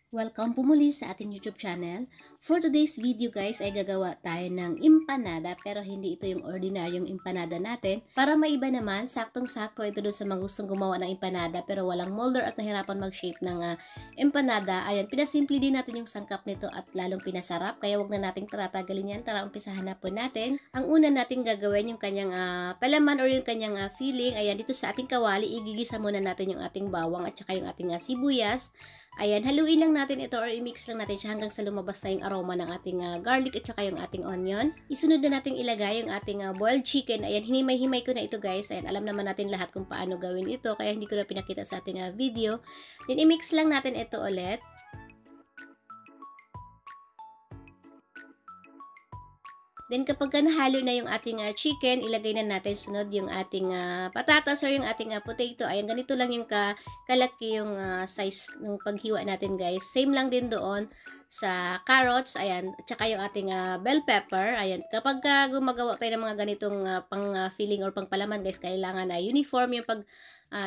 Welcome po muli sa ating YouTube channel. For today's video guys ay gagawa tayo ng empanada pero hindi ito yung ordinaryong empanada natin. Para maiba naman, saktong-sakto ito doon sa mga gustong gumawa ng empanada pero walang molder at nahirapan mag-shape ng empanada. Ayan, pinasimple din natin yung sangkap nito at lalong pinasarap kaya wag na nating tatagalin yan. Tara, umpisahan na po natin. Ang una nating gagawin yung kanyang palaman or yung kanyang filling. Ayan, dito sa ating kawali, igigisa muna natin yung ating bawang at saka yung ating sibuyas. Ayan, haluin lang natin ito or i-mix lang natin siya hanggang sa lumabas na yung aroma ng ating garlic at saka yung ating onion. Isunod na natin ilagay yung ating boiled chicken. Ayan, hinimay-himay ko na ito guys. Ayan, alam naman natin lahat kung paano gawin ito kaya hindi ko na pinakita sa ating video. Then i-mix lang natin ito ulit. Then kapag nahalo na yung ating chicken, ilagay na natin sunod yung ating patatas or yung ating potato. Ayan, ganito lang yung kalaki yung size ng paghiwa natin guys. Same lang din doon sa carrots, ayan, at saka yung ating bell pepper. Ayan, kapag gumagawa tayo ng mga ganitong pang filling or pang palaman guys, kailangan uniform yung pag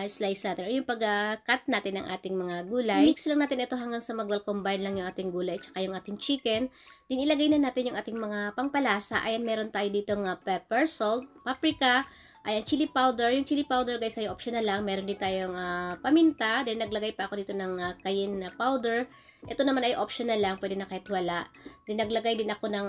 slice natin or yung pag-cut natin ng ating mga gulay. Mix lang natin ito hanggang sa mag-combine lang yung ating gulay at saka yung ating chicken. Then ilagay na natin yung ating mga pangpalasa. Ayan, meron tayo dito pepper, salt, paprika, ayan, chili powder. Yung chili powder guys ay optional lang. Meron din tayong paminta. Then naglagay pa ako dito ng cayenne powder. Ito naman ay optional lang. Pwede na kahit wala. Then naglagay din ako ng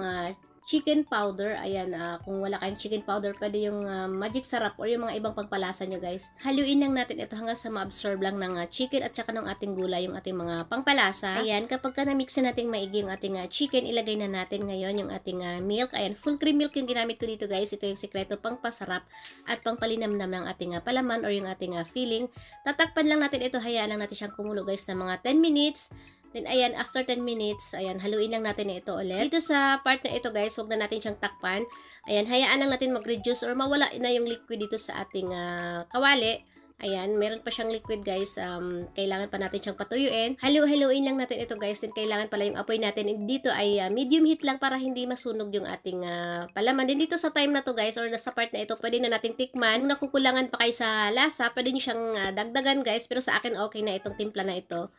chicken powder. Ayan, kung wala kayong chicken powder, pwede yung magic sarap or yung mga ibang pagpalasa nyo guys. Haluin lang natin ito hanggang sa ma-absorb lang ng chicken at saka ng ating gulay, yung ating mga pangpalasa. Ayan, kapag na-mix na natin maigi yung ating chicken, ilagay na natin ngayon yung ating milk. Ayan, full cream milk yung ginamit ko dito guys. Ito yung sikreto pang pasarap at pang palinamnam ng ating palaman or yung ating filling. Tatakpan lang natin ito, hayaan lang natin siyang kumulo guys ng mga 10 minutes. Then, ayan, after 10 minutes, ayan, haluin lang natin ito ulit. Dito sa part na ito, guys, huwag na natin siyang takpan. Ayan, hayaan lang natin mag-reduce or mawala na yung liquid dito sa ating kawali. Ayan, meron pa siyang liquid, guys. Kailangan pa natin siyang patuyuin. Haluin lang natin ito, guys. Then, kailangan pala yung apoy natin. Dito ay medium heat lang para hindi masunog yung ating palaman. Then, dito sa time na to, guys, or sa part na ito, pwede na natin tikman. Kung nakukulangan pa kayo sa lasa, pwede nyo siyang dagdagan, guys. Pero sa akin, okay na itong timpla na ito.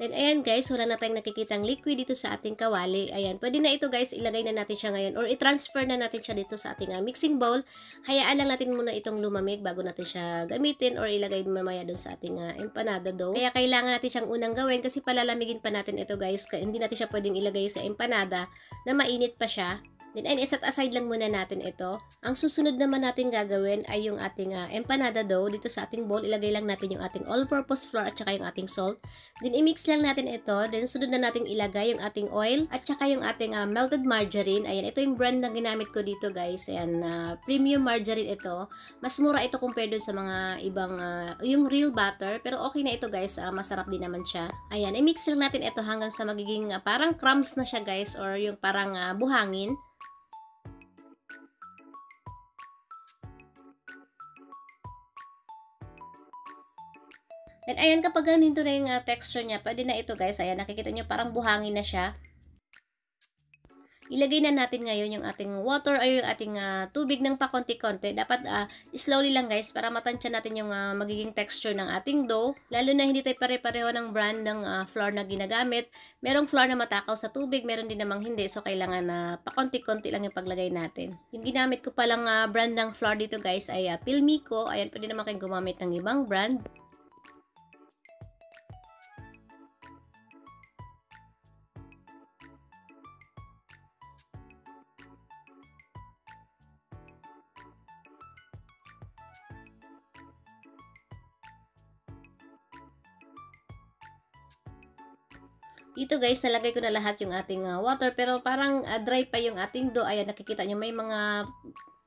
Then, ayan guys, wala na tayong nakikitang liquid dito sa ating kawali. Ayan, pwede na ito guys, ilagay na natin siya ngayon or i-transfer na natin siya dito sa ating mixing bowl. Hayaan lang natin muna itong lumamig bago natin siya gamitin or ilagay mamaya doon sa ating empanada dough. Kaya kailangan natin siyang unang gawin kasi palalamigin pa natin ito guys. Hindi natin siya pwedeng ilagay sa empanada na mainit pa siya. Then, set aside lang muna natin ito. Ang susunod naman natin gagawin ay yung ating empanada dough. Dito sa ating bowl, ilagay lang natin yung ating all-purpose flour at saka yung ating salt. Then, i-mix lang natin ito. Then, sunod na natin ilagay yung ating oil at saka yung ating melted margarine. Ayan, ito yung brand na ginamit ko dito guys. Ayan, premium margarine ito. Mas mura ito compared dun sa mga ibang, yung real butter. Pero okay na ito guys. Masarap din naman siya. Ayan, i-mix lang natin ito hanggang sa magiging parang crumbs na siya guys or yung parang buhangin. Then, ayan, kapag ganito na yung texture niya, pwede na ito guys. Ayan, nakikita nyo parang buhangin na siya. Ilagay na natin ngayon yung ating water or yung ating tubig ng pakonti-konti. Dapat slowly lang guys para matansya natin yung magiging texture ng ating dough. Lalo na hindi tayo pare-pareho ng brand ng flour na ginagamit. Merong flour na matakaw sa tubig, meron din namang hindi. So, kailangan pakonti-konti lang yung paglagay natin. Yung ginamit ko palang brand ng flour dito guys ay Pilmico. Ayan, pwede naman kayong gumamit ng ibang brand. Dito guys, nalagay ko na lahat yung ating water pero parang dry pa yung ating dough. Ayan, nakikita nyo may mga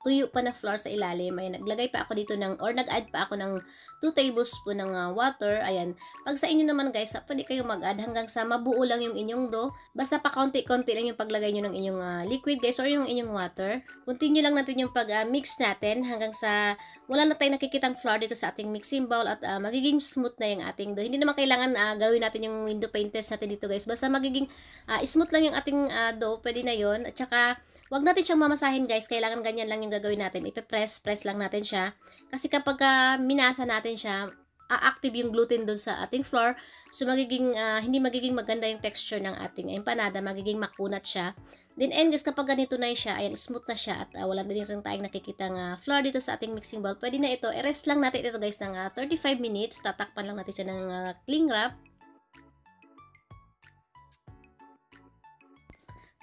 tuyo pa na flour sa ilalim. Ayan, naglagay pa ako dito or nag-add pa ako ng 2 tablespoon ng water. Ayan, pag sa inyo naman guys, pwede kayo mag-add hanggang sa mabuo lang yung inyong dough. Basta pa konti-konti lang yung paglagay nyo ng inyong liquid guys or yung inyong water. Continue lang natin yung pag-mix natin hanggang sa wala na tayong nakikitang flour dito sa ating mixing bowl at magiging smooth na yung ating dough. Hindi naman kailangan gawin natin yung window pane test natin dito guys. Basta magiging smooth lang yung ating dough, pwede na yon. At saka wag natin siyang mamasahin guys, kailangan ganyan lang yung gagawin natin. Ipe-press lang natin siya. Kasi kapag minasa natin siya, a-active yung gluten doon sa ating flour. So, hindi magiging maganda yung texture ng ating empanada. Magiging makunat siya. Then, and guys, kapag ganito na siya, ayan, smooth na siya at wala din rin tayong nakikitang flour dito sa ating mixing bowl. Pwede na ito. I-rest lang natin ito guys ng 35 minutes. Tatakpan lang natin siya ng cling wrap.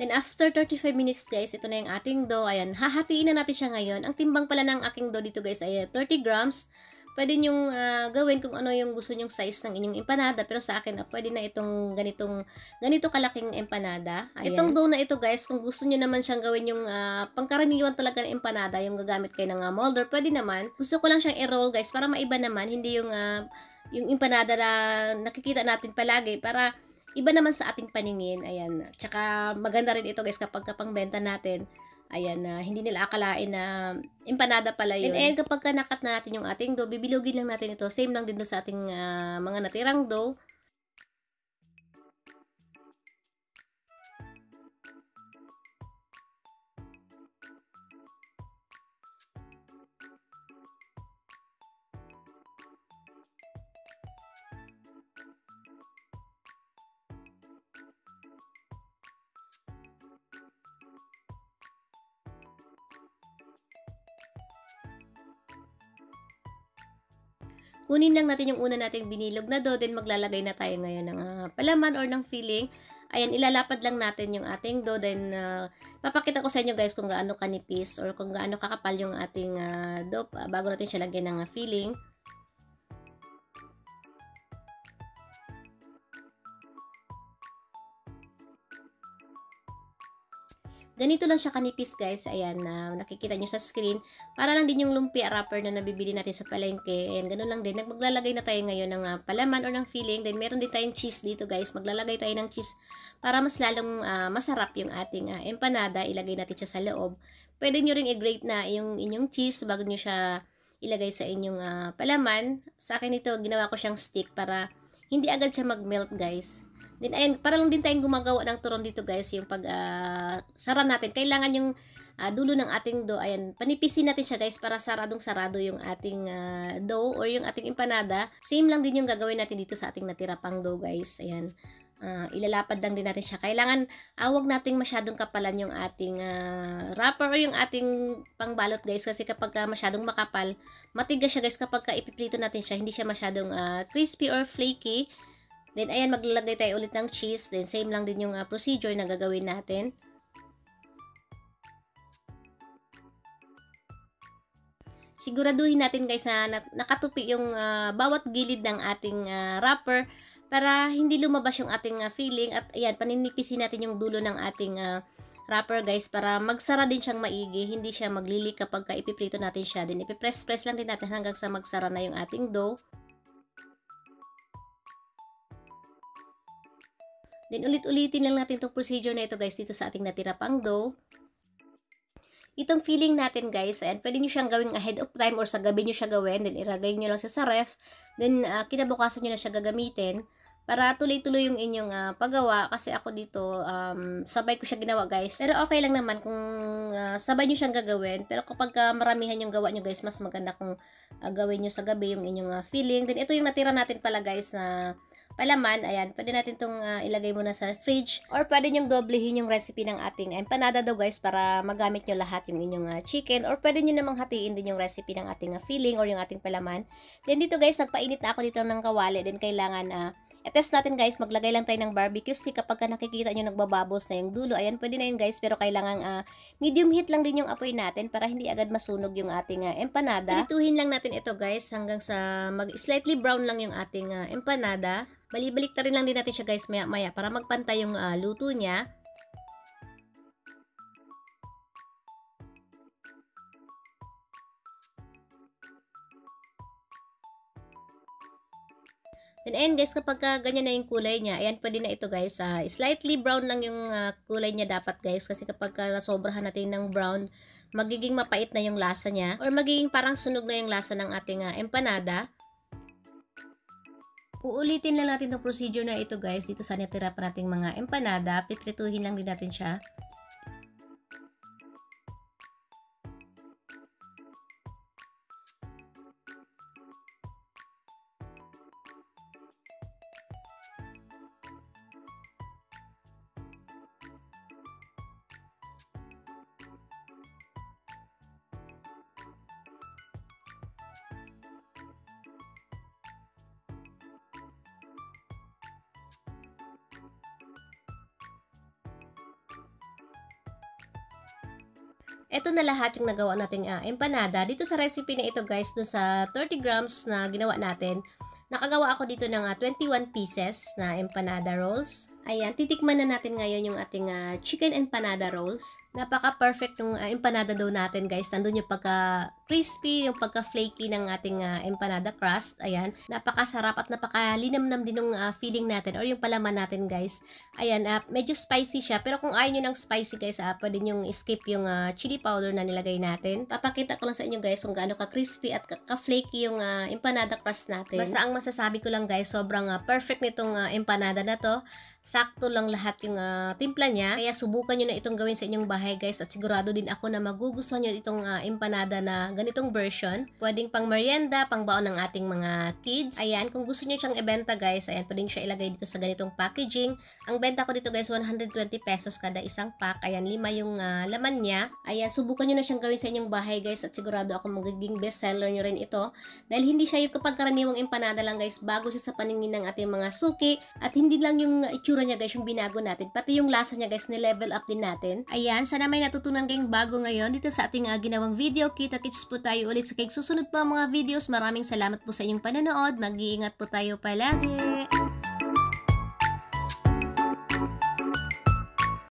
Then, after 35 minutes guys, ito na yung ating dough. Ayan, hahatiin na natin siya ngayon. Ang timbang pala ng aking dough dito guys ay 30 grams. Pwede nyong gawin kung ano yung gusto nyong size ng inyong empanada. Pero sa akin, pwede na itong ganito kalaking empanada. Ayan. Itong dough na ito guys, kung gusto nyo naman siyang gawin yung pangkaraniwan talaga ng empanada, yung gagamit kayo ng molder, pwede naman. Gusto ko lang siyang i-roll guys, para maiba naman. Hindi yung empanada na nakikita natin palagi. Para iba naman sa ating paningin. Ayan. Tsaka maganda rin ito guys kapag pangbenta natin. Ayan, hindi nila akalain na empanada pala yun. And kapag nakat na natin yung ating dough, bibilugin lang natin ito. Same lang din doon sa ating mga natirang dough. Kunin lang natin yung una nating binilog na dough, then maglalagay na tayo ngayon ng palaman or ng filling. Ayan, ilalapad lang natin yung ating dough, then papakita ko sa inyo guys kung gaano kanipis or kung gaano kakapal yung ating dough bago natin siya lagyan ng filling. Ganito lang siya kanipis guys. Ayan, nakikita nyo sa screen. Para lang din yung lumpia wrapper na nabibili natin sa palengke. Ayan, ganun lang din. Maglalagay na tayo ngayon ng palaman or ng filling. Then meron din tayong cheese dito guys. Maglalagay tayo ng cheese para mas lalong masarap yung ating empanada. Ilagay natin siya sa loob. Pwede nyo rin i-grate na yung inyong cheese bago nyo siya ilagay sa inyong palaman. Sa akin ito, ginawa ko siyang stick para hindi agad siya mag-melt guys. Then, ayun, para lang din tayong gumagawa ng turon dito guys, yung pag sara natin. Kailangan yung dulo ng ating dough, ayan, panipisin natin siya guys para saradong-sarado yung ating dough or yung ating empanada. Same lang din yung gagawin natin dito sa ating natira pang dough guys, ayan. Ilalapad lang din natin siya. Kailangan, wag nating masyadong kapalan yung ating wrapper or yung ating pangbalot guys. Kasi kapag masyadong makapal, matigas siya guys kapag ipiprito natin siya. Hindi siya masyadong crispy or flaky. Then, ayan, maglalagay tayo ulit ng cheese. Then, same lang din yung procedure na gagawin natin. Siguraduhin natin guys na nakatupi yung bawat gilid ng ating wrapper para hindi lumabas yung ating filling. At, ayan, paninipisin natin yung dulo ng ating wrapper guys para magsara din siyang maigi. Hindi siya maglilik kapag ipiprito natin siya. Then, ipipress-press lang din natin hanggang sa magsara na yung ating dough. Then, ulit-ulitin lang natin itong procedure na ito guys dito sa ating natira pang dough. Itong filling natin guys, ayan, pwede nyo siyang gawing ahead of time or sa gabi nyo siya gawin. Then, ilagay nyo lang siya sa ref. Then, kinabukasan nyo na siya gagamitin para tuloy-tuloy yung inyong paggawa. Kasi ako dito, sabay ko siya ginawa guys. Pero okay lang naman kung sabay nyo siyang gagawin. Pero kapag maramihan yung gawa nyo guys, mas maganda kung gawin nyo sa gabi yung inyong filling. Then, ito yung natira natin pala guys na palaman, ayan, pwede natin itong ilagay muna sa fridge or pwede nyong doblehin yung recipe ng ating empanada daw guys para magamit nyo lahat yung inyong chicken or pwede nyo namang hatiin din yung recipe ng ating filling or yung ating palaman. Then dito guys, nagpainit na ako dito ng kawali, then kailangan i-test natin guys, maglagay lang tayo ng barbecue stick kapag nakikita nyo nagbabubbles na yung dulo. Ayan, pwede na yun guys, pero kailangan medium heat lang din yung apoy natin para hindi agad masunog yung ating empanada. Pilituhin lang natin ito guys hanggang sa slightly brown lang yung ating empanada. Balibalik rin lang din natin siya guys maya-maya para magpantay yung luto niya. Then, ayan guys, kapag ganyan na yung kulay niya, ayan, pwede na ito guys. Slightly brown lang yung kulay niya dapat guys. Kasi kapag nasobrahan natin ng brown, magiging mapait na yung lasa niya. Or magiging parang sunog na yung lasa ng ating empanada. Uulitin lang natin itong procedure na ito guys. Dito sa natira pa nating mga empanada. Piprituhin lang din natin siya. Ito na lahat yung nagawa nating empanada. Dito sa recipe na ito guys, dun sa 30 grams na ginawa natin, nakagawa ako dito ng 21 pieces na empanada rolls. Ayan, titikman na natin ngayon yung ating chicken empanada rolls. Napaka-perfect yung empanada daw natin guys. Nandun yung pagka-crispy, yung pagka-flaky ng ating empanada crust. Ayan, napakasarap at napakalinamnam din yung feeling natin or yung palaman natin guys. Ayan, medyo spicy siya. Pero kung ayaw nyo ng spicy guys, pwede nyo skip yung chili powder na nilagay natin. Papakita ko lang sa inyo guys kung gaano ka-crispy at ka-flaky yung empanada crust natin. Basta ang masasabi ko lang guys, sobrang perfect nitong empanada na to. Sakto lang lahat yung timpla niya. Kaya subukan nyo na itong gawin sa inyong bahay guys. At sigurado din ako na magugustuhan nyo itong empanada na ganitong version. Pwedeng pang merienda, pang baon ng ating mga kids. Ayan, kung gusto nyo siyang ibenta guys, ayan, pwedeng siya ilagay dito sa ganitong packaging. Ang benta ko dito guys, 120 pesos kada isang pack. Ayan, 5 yung laman niya. Ayan, subukan nyo na siyang gawin sa inyong bahay guys. At sigurado ako magiging bestseller nyo rin ito. Dahil hindi siya yung kapagkaraniwang empanada lang guys. Bago siya sa paningin ng ating mga suki. At hindi lang yung itsura niya guys yung binago natin, pati yung lasa niya guys ni-level up din natin. Ayan, sana may natutunan kayong bago ngayon dito sa ating ginawang video. Kita-kits po tayo ulit sa susunod pa mga videos. Maraming salamat po sa inyong panonood. Mag-iingat po tayo palagi.